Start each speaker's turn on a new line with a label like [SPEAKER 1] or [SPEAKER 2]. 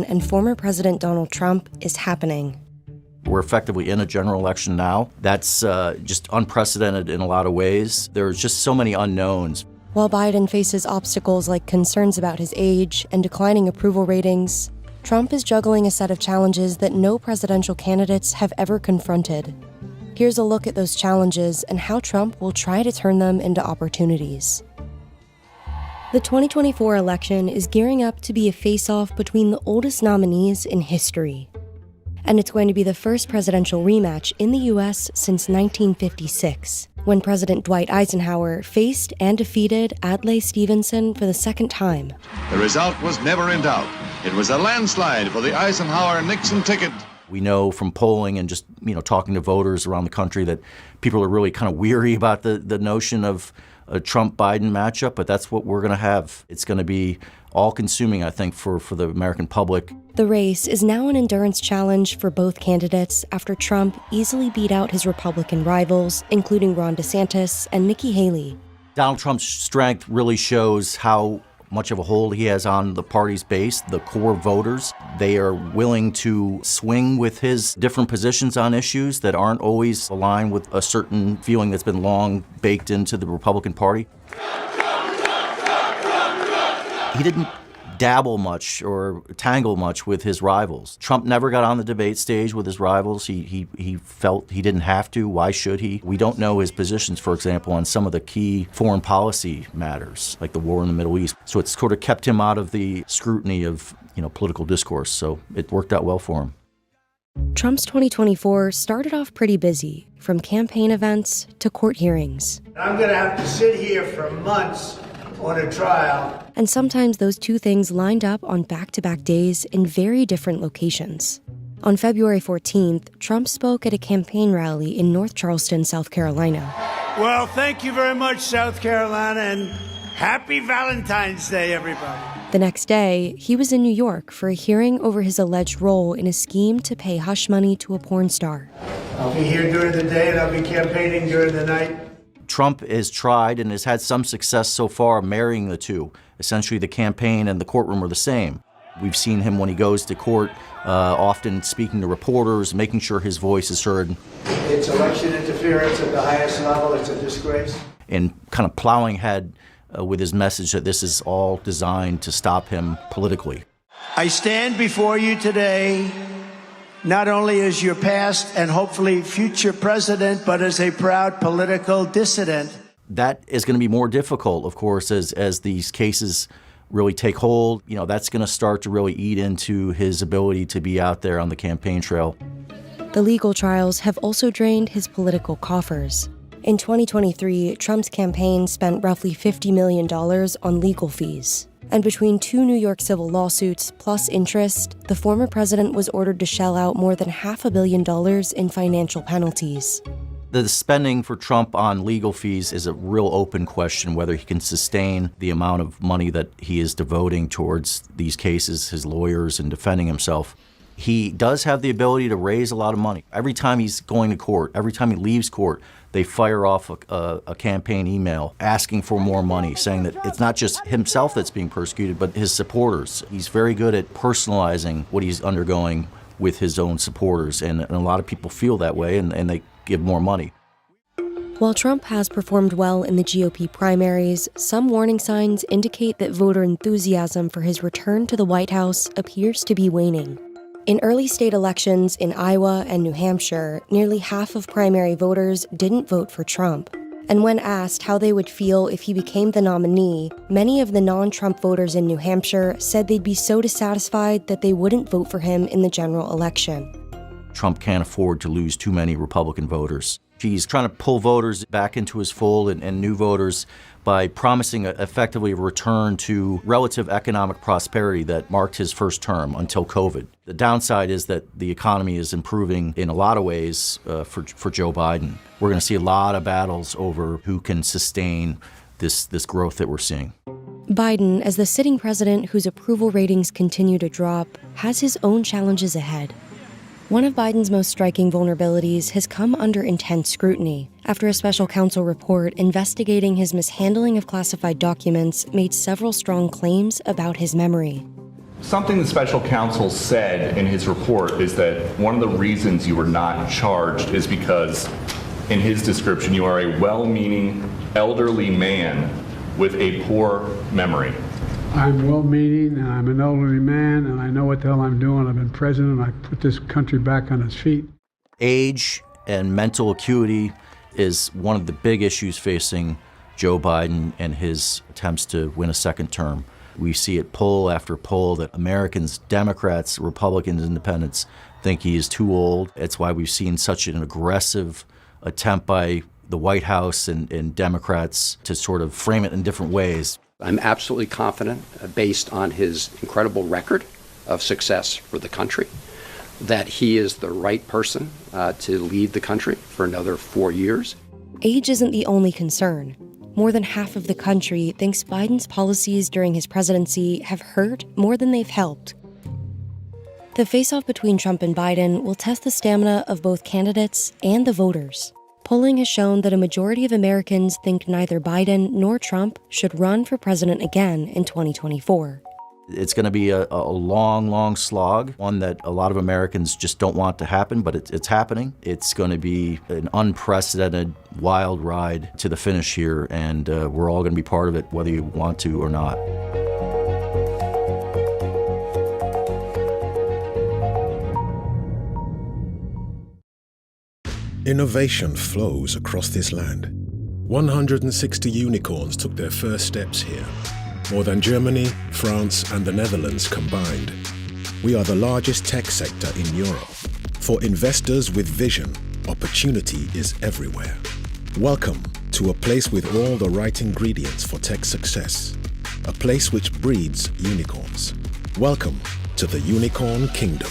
[SPEAKER 1] and former President Donald Trump is happening.
[SPEAKER 2] We're effectively in a general election now. That's just unprecedented in a lot of ways. There's just so many unknowns.
[SPEAKER 1] While Biden faces obstacles like concerns about his age and declining approval ratings, Trump is juggling a set of challenges that no presidential candidates have ever confronted. Here's a look at those challenges and how Trump will try to turn them into opportunities. The 2024 election is gearing up to be a face-off between the oldest nominees in history. And it's going to be the first presidential rematch in the U.S. since 1956, when President Dwight Eisenhower faced and defeated Adlai Stevenson for the second time.
[SPEAKER 3] The result was never in doubt. It was a landslide for the Eisenhower-Nixon ticket.
[SPEAKER 2] We know from polling and just, talking to voters around the country that people are really kind of weary about the notion of a Trump-Biden matchup, but that's what we're going to have. It's going to be all-consuming, I think, for the American public.
[SPEAKER 1] The race is now an endurance challenge for both candidates after Trump easily beat out his Republican rivals, including Ron DeSantis and Nikki Haley.
[SPEAKER 2] Donald Trump's strength really shows how much of a hold he has on the party's base, the core voters. They are willing to swing with his different positions on issues that aren't always aligned with a certain feeling that's been long baked into the Republican Party. He didn't dabble much or tangle much with his rivals. Trump never got on the debate stage with his rivals. He felt he didn't have to. Why should he? We don't know his positions, for example, on some of the key foreign policy matters, like the war in the Middle East. So it's sort of kept him out of the scrutiny of, political discourse. So it worked out well for him.
[SPEAKER 1] Trump's 2024 started off pretty busy, from campaign events to court hearings.
[SPEAKER 4] I'm going to have to sit here for months on a trial.
[SPEAKER 1] And sometimes those two things lined up on back-to-back days in very different locations. On February 14th, Trump spoke at a campaign rally in North Charleston, South Carolina.
[SPEAKER 4] Well, thank you very much, South Carolina, and happy Valentine's Day, everybody.
[SPEAKER 1] The next day, he was in New York for a hearing over his alleged role in a scheme to pay hush money to a porn star.
[SPEAKER 4] I'll be here during the day and I'll be campaigning during the night.
[SPEAKER 2] Trump has tried and has had some success so far marrying the two. Essentially, the campaign and the courtroom are the same. We've seen him when he goes to court, often speaking to reporters, making sure his voice is heard.
[SPEAKER 4] It's election interference at the highest level. It's a disgrace.
[SPEAKER 2] And kind of plowing ahead with his message that this is all designed to stop him politically.
[SPEAKER 4] I stand before you today not only as your past and hopefully future president, but as a proud political dissident.
[SPEAKER 2] That is going to be more difficult, of course, as these cases really take hold. That's going to start to really eat into his ability to be out there on the campaign trail.
[SPEAKER 1] The legal trials have also drained his political coffers. In 2023, Trump's campaign spent roughly $50 million on legal fees. And between two New York civil lawsuits plus interest, the former president was ordered to shell out more than $500 million in financial penalties.
[SPEAKER 2] The spending for Trump on legal fees is a real open question, whether he can sustain the amount of money that he is devoting towards these cases, his lawyers, and defending himself. He does have the ability to raise a lot of money. Every time he's going to court, every time he leaves court, they fire off a campaign email asking for more money, saying that it's not just himself that's being persecuted, but his supporters. He's very good at personalizing what he's undergoing with his own supporters, and a lot of people feel that way, and they give more money.
[SPEAKER 1] While Trump has performed well in the GOP primaries, some warning signs indicate that voter enthusiasm for his return to the White House appears to be waning. In early state elections in Iowa and New Hampshire, nearly half of primary voters didn't vote for Trump. And when asked how they would feel if he became the nominee, many of the non-Trump voters in New Hampshire said they'd be so dissatisfied that they wouldn't vote for him in the general election.
[SPEAKER 2] Trump can't afford to lose too many Republican voters. He's trying to pull voters back into his fold and new voters by promising effectively a return to relative economic prosperity that marked his first term until COVID. The downside is that the economy is improving in a lot of ways for Joe Biden. We're going to see a lot of battles over who can sustain this growth that we're seeing.
[SPEAKER 1] Biden, as the sitting president whose approval ratings continue to drop, has his own challenges ahead. One of Biden's most striking vulnerabilities has come under intense scrutiny after a special counsel report investigating his mishandling of classified documents made several strong claims about his memory.
[SPEAKER 5] Something the special counsel said in his report is that one of the reasons you were not charged is because, in his description, you are a well-meaning elderly man with a poor memory.
[SPEAKER 6] I'm well-meaning, and I'm an elderly man, and I know what the hell I'm doing. I've been president, and I put this country back on its feet.
[SPEAKER 2] Age and mental acuity is one of the big issues facing Joe Biden and his attempts to win a second term. We see it poll after poll that Americans, Democrats, Republicans, Independents, think he is too old. It's why we've seen such an aggressive attempt by the White House and Democrats to sort of frame it in different ways.
[SPEAKER 7] I'm absolutely confident, based on his incredible record of success for the country, that he is the right person to lead the country for another 4 years.
[SPEAKER 1] Age isn't the only concern. More than half of the country thinks Biden's policies during his presidency have hurt more than they've helped. The face-off between Trump and Biden will test the stamina of both candidates and the voters. Polling has shown that a majority of Americans think neither Biden nor Trump should run for president again in 2024.
[SPEAKER 2] It's going to be a long, long slog, one that a lot of Americans just don't want to happen, but it's happening. It's going to be an unprecedented, wild ride to the finish here, and we're all going to be part of it, whether you want to or not.
[SPEAKER 8] Innovation flows across this land. 160 unicorns took their first steps here. More than Germany, France, and the Netherlands combined. We are the largest tech sector in Europe. For investors with vision, opportunity is everywhere. Welcome to a place with all the right ingredients for tech success. A place which breeds unicorns. Welcome to the Unicorn Kingdom.